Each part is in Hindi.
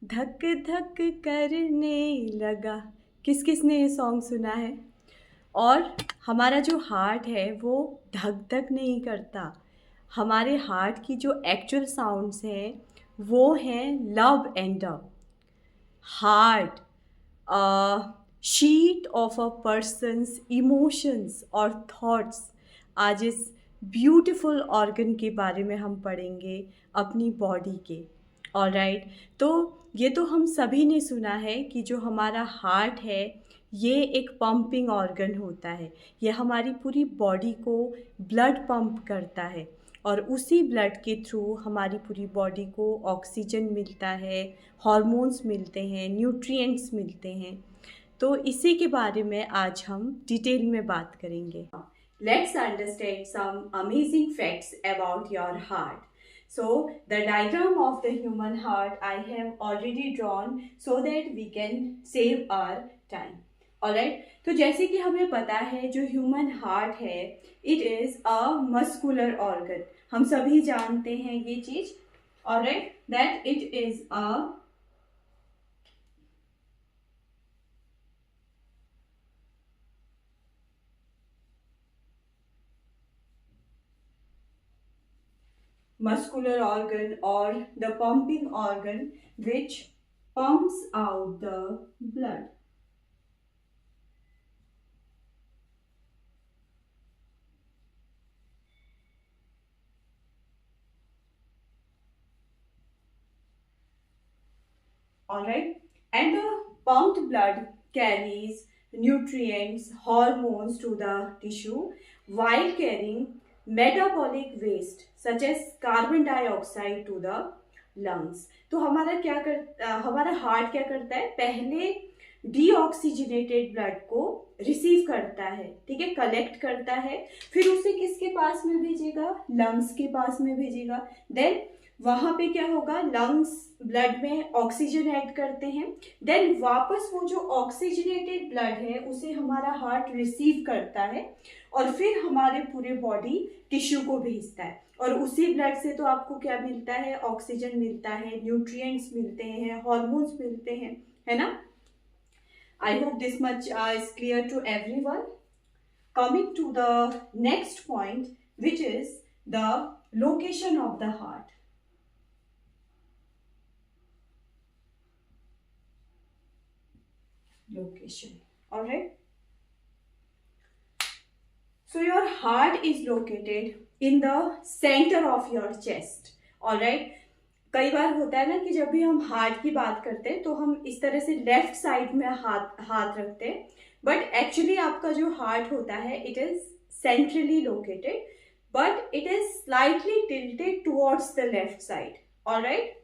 धक धक करने लगा। किस किसने ये सॉन्ग सुना है? और हमारा जो हार्ट है वो धक धक नहीं करता। हमारे हार्ट की जो एक्चुअल साउंड्स हैं वो हैं love and Dove. Heart sheet of a persons emotions और थॉट्स। आज इस ब्यूटीफुल ऑर्गन के बारे में हम पढ़ेंगे अपनी बॉडी के। ऑलराइट, तो ये तो हम सभी ने सुना है कि जो हमारा हार्ट है ये एक पंपिंग ऑर्गन होता है। ये हमारी पूरी बॉडी को ब्लड पंप करता है और उसी ब्लड के थ्रू हमारी पूरी बॉडी को ऑक्सीजन मिलता है, हॉर्मोन्स मिलते हैं, न्यूट्रिएंट्स मिलते हैं। तो इसी के बारे में आज हम डिटेल में बात करेंगे। Let's understand some amazing facts about your heart. So, the diagram of the human heart I have already drawn so that we can save our time. Alright, तो जैसे कि हमें पता है जो ह्यूमन हार्ट है it is a muscular organ. हम सभी जानते हैं ये चीज़। Alright, that it is a muscular organ or the pumping organ which pumps out the blood. Alright, and the pumped blood carries nutrients, hormones to the tissue while carrying metabolic waste such as carbon dioxide to the lungs. तो हमारा हार्ट क्या करता है? पहले डीऑक्सीजनेटेड ब्लड को रिसीव करता है, ठीक है, कलेक्ट करता है, फिर उसे किसके पास में भेजेगा? लंग्स के पास में भेजेगा। देन वहां पे क्या होगा? लंग्स ब्लड में ऑक्सीजन ऐड करते हैं, देन वापस वो जो ऑक्सीजनेटेड ब्लड है उसे हमारा हार्ट रिसीव करता है और फिर हमारे पूरे बॉडी टिश्यू को भेजता है। और उसी ब्लड से तो आपको क्या मिलता है? ऑक्सीजन मिलता है, न्यूट्रिएंट्स मिलते हैं, हॉर्मोन्स मिलते हैं, है ना? I hope this much is clear to everyone. Coming to the next point which is the location of the heart. Location. All right, so your heart is located in the center of your chest. all right, कई बार होता है ना कि जब भी हम हार्ट की बात करते हैं तो हम इस तरह से लेफ्ट साइड में हाथ हाथ रखते हैं, बट एक्चुअली आपका जो हार्ट होता है it is centrally located but it is slightly tilted towards the left side. Alright,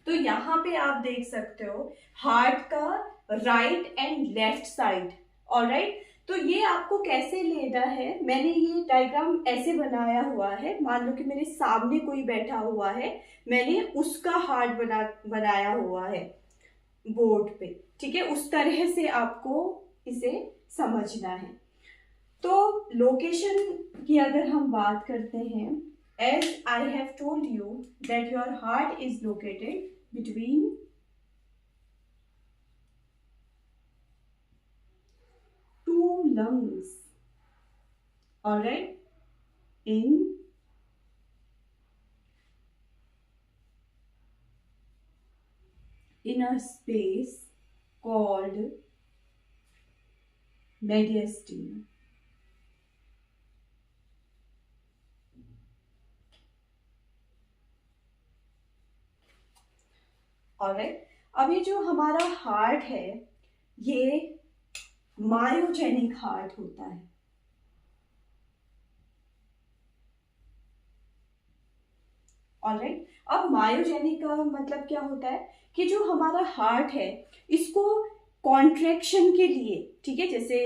तो यहाँ पे आप देख सकते हो हार्ट का right and left side. Alright, तो ये आपको कैसे लेना है? मैंने ये डायग्राम ऐसे बनाया हुआ है। मान लो कि मेरे सामने कोई बैठा हुआ है, मैंने उसका हार्ट बनाया हुआ है बोर्ड पे, ठीक है, उस तरह से आपको इसे समझना है। तो लोकेशन की अगर हम बात करते हैं, as I have told you that your heart is located between two lungs. All right, in a space called mediastinum. Alright, अब ये जो हमारा हार्ट है ये मायोजेनिक हार्ट होता है। ऑलराइट, अब मायोजेनिक का मतलब क्या होता है कि जो हमारा हार्ट है इसको कॉन्ट्रैक्शन के लिए, ठीक है, जैसे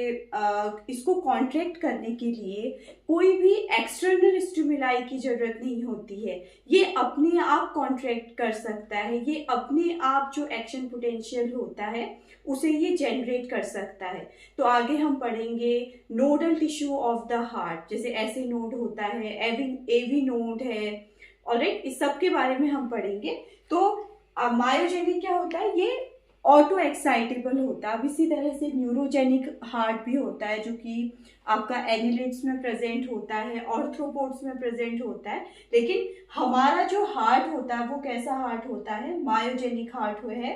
इसको कॉन्ट्रैक्ट करने के लिए कोई भी एक्सटर्नल स्टिमुलाई की जरूरत नहीं होती है। ये अपने आप कॉन्ट्रैक्ट कर सकता है, ये अपने आप जो एक्शन पोटेंशियल होता है उसे ये जनरेट कर सकता है। तो आगे हम पढ़ेंगे nodal tissue of the heart, जैसे ऐसे नोड होता है, एवी नोड है। ऑलराइट, इस सब के बारे में हम पढ़ेंगे। तो मायोजेनिक क्या होता है, ये ऑटो एक्साइटेबल होता है। अब इसी तरह से न्यूरोजेनिक हार्ट भी होता है, जो कि आपका एनिलिड्स में प्रेजेंट होता है, ऑर्थ्रोपोड्स में प्रेजेंट होता है। लेकिन हमारा जो हार्ट होता है वो कैसा हार्ट होता है, मायोजेनिक हार्ट है,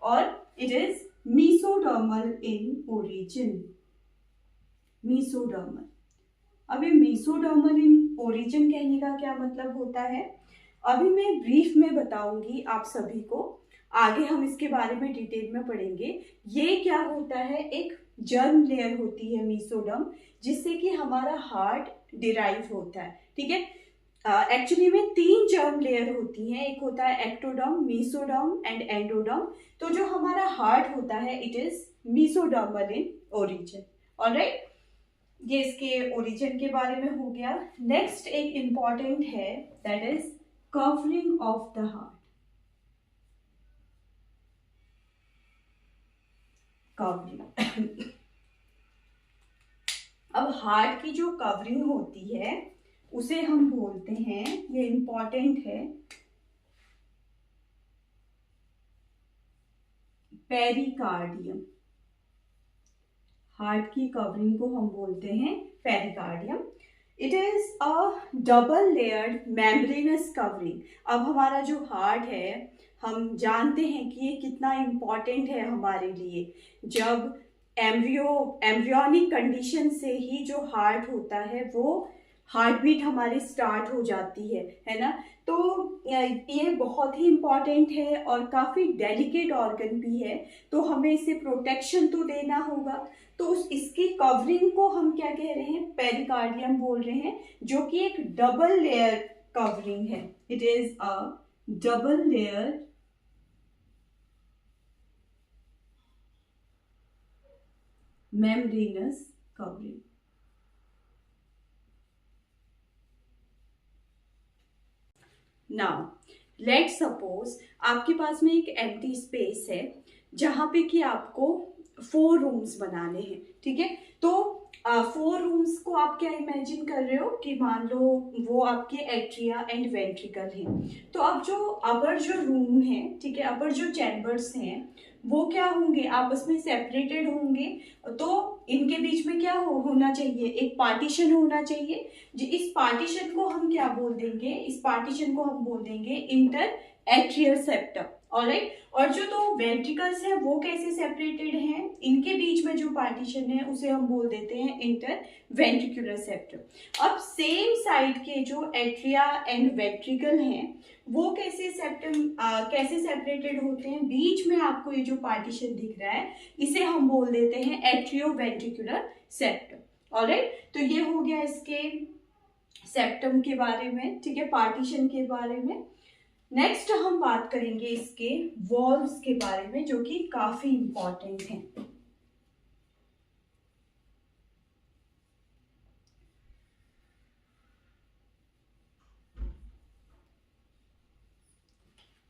और it is mesodermal in origin. Mesodermal. अब ये मीसोडर्मल इन ओरिजिन कहने का क्या मतलब होता है, अभी मैं ब्रीफ में बताऊंगी आप सभी को, आगे हम इसके बारे में डिटेल में पढ़ेंगे। ये क्या होता है, एक जर्म लेयर होती है मीसोडर्म, जिससे कि हमारा हार्ट डिराइव होता है। ठीक है, एक्चुअली में 3 जर्म लेयर होती हैं, एक होता है एक्टोडर्म, मीसोडर्म एंड एंडोडर्म। तो जो हमारा हार्ट होता है it is mesodermal in origin. Alright, ये इसके ओरिजिन के बारे में हो गया। नेक्स्ट एक इंपॉर्टेंट है, that is covering of the heart. Covering अब हार्ट की जो कवरिंग होती है उसे हम बोलते हैं, ये इंपॉर्टेंट है, पेरिकार्डियम। हार्ट की कवरिंग को हम बोलते हैं pericardium. It is a double layered membranes covering. अब हमारा जो हार्ट है, हम जानते हैं कि ये कितना इम्पॉर्टेंट है हमारे लिए। जब एम्ब्रियोनिक कंडीशन से ही जो हार्ट होता है वो हार्ट बीट हमारी स्टार्ट हो जाती है ना। तो ये बहुत ही इम्पॉर्टेंट है और काफ़ी डेलिकेट ऑर्गन भी है, तो हमें इसे प्रोटेक्शन तो देना होगा। तो इसकी कवरिंग को हम क्या कह रहे हैं, पेरिकार्डियम बोल रहे हैं, जो कि एक डबल लेयर कवरिंग है। It is a double layer membranous covering। Now let suppose आपके पास में एक एम्प्टी स्पेस है जहां पे कि आपको 4 रूम्स बनाने हैं। ठीक है, तो 4 रूम्स को आप क्या इमेजिन कर रहे हो कि मान लो वो आपके एट्रिया एंड वेंट्रिकल हैं। तो अब जो अपर जो रूम है, ठीक है, अपर जो चैम्बर्स हैं वो क्या होंगे, आपस में सेपरेटेड होंगे। तो इनके बीच में क्या होना चाहिए, एक पार्टीशन होना चाहिए। इस पार्टीशन को हम क्या बोल देंगे, इस पार्टीशन को हम बोल देंगे इंटर एट्रियल सेप्टम। ऑलराइट, और जो तो वेंट्रिकल्स हैं वो कैसे सेपरेटेड हैं, इनके बीच में जो पार्टीशन है उसे हम बोल देते हैं इंटर वेंट्रिकुलर सेप्टम। अब सेम साइड के जो एट्रिया एंड वेंट्रिकल हैं वो कैसे सेपरेटेड होते हैं, बीच में आपको ये जो पार्टीशन दिख रहा है इसे हम बोल देते हैं एट्रियो वेंट्रिकुलर सेप्टम। ऑलराइट, तो ये हो गया इसके सेप्टम के बारे में, ठीक है, पार्टीशन के बारे में। नेक्स्ट हम बात करेंगे इसके वॉल्व्स के बारे में, जो कि काफी इंपॉर्टेंट हैं।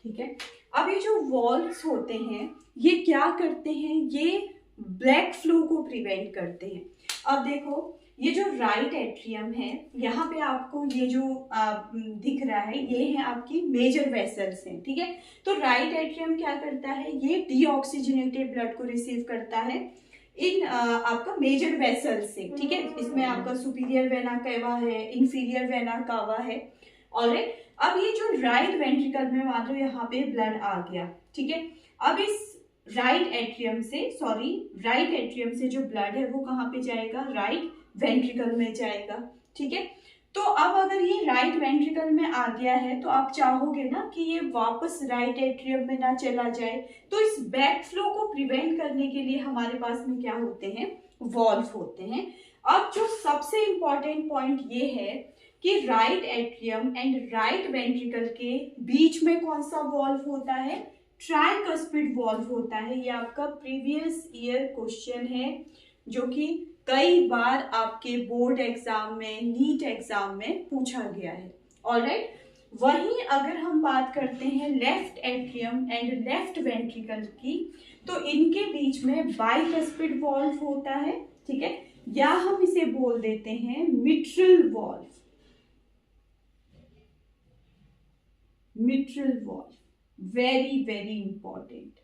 ठीक है, अब ये जो वॉल्व्स होते हैं ये क्या करते हैं, ये ब्लैक फ्लो को प्रिवेंट करते हैं। अब देखो ये जो राइट एट्रियम है, यहाँ पे आपको ये जो दिख रहा है ये है आपकी मेजर वेसल्स हैं। ठीक है, तो राइट एट्रियम क्या करता है, ये डीऑक्सीजनेटेड ब्लड को रिसीव करता है इन आपका मेजर वेसल्स से। ठीक है, इसमें आपका सुपीरियर वेना कैवा है, इंफीरियर वेना कावा है। ऑलराइट, अब ये जो राइट वेंट्रिकल में मान लो यहाँ पे ब्लड आ गया, ठीक है, अब इस राइट एट्रियम से जो ब्लड है वो कहाँ पे जाएगा, राइट वेंट्रिकल में जाएगा। ठीक है, तो अब अगर ये राइट वेंट्रिकल में आ गया है तो आप चाहोगे ना कि ये वापस राइट एट्रियम में ना चला जाए। तो इस बैक फ्लो को प्रिवेंट करने के लिए हमारे पास में क्या होते हैं, वॉल्व होते हैं। अब जो सबसे इंपॉर्टेंट पॉइंट ये है कि right atrium and right ventricle के बीच में कौन सा वॉल्व होता है, ट्राइकस्पिड वॉल्व होता है। ये आपका प्रीवियस ईयर क्वेश्चन है जो कि कई बार आपके बोर्ड एग्जाम में, नीट एग्जाम में पूछा गया है। ऑलराइट, वहीं अगर हम बात करते हैं left atrium and left ventricle की, तो इनके बीच में बाइकस्पिड वॉल्व होता है। ठीक है, या हम इसे बोल देते हैं mitral valve. Mitral valve, very very important.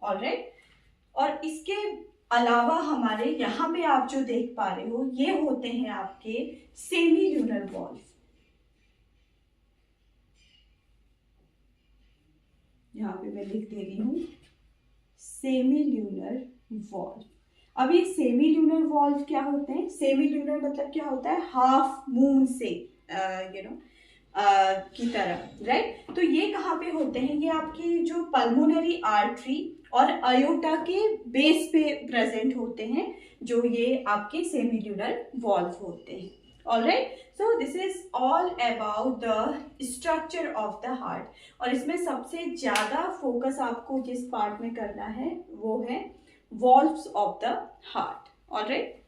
Alright, और इसके अलावा हमारे यहाँ पे आप जो देख पा रहे हो ये होते हैं आपके सेमी ल्यूनर वॉल्व। यहाँ पे मैं लिख दे रही हूँ सेमी ल्यूनर वॉल्व। अब ये सेमी ल्यूनर वॉल्व क्या होते हैं? सेमी ल्यूनर मतलब क्या होता है? हाफ मून से की तरह, राइट। तो ये कहाँ पे होते हैं? ये आपकी जो पल्मोनरी आर्टरी और अयोटा के बेस पे प्रेजेंट होते हैं, जो ये आपके सेमी ल्यूनर वॉल्व होते हैं। Alright, so this is all about the structure of the heart. और इसमें सबसे ज्यादा फोकस आपको जिस पार्ट में करना है वो है valves of the heart. Alright,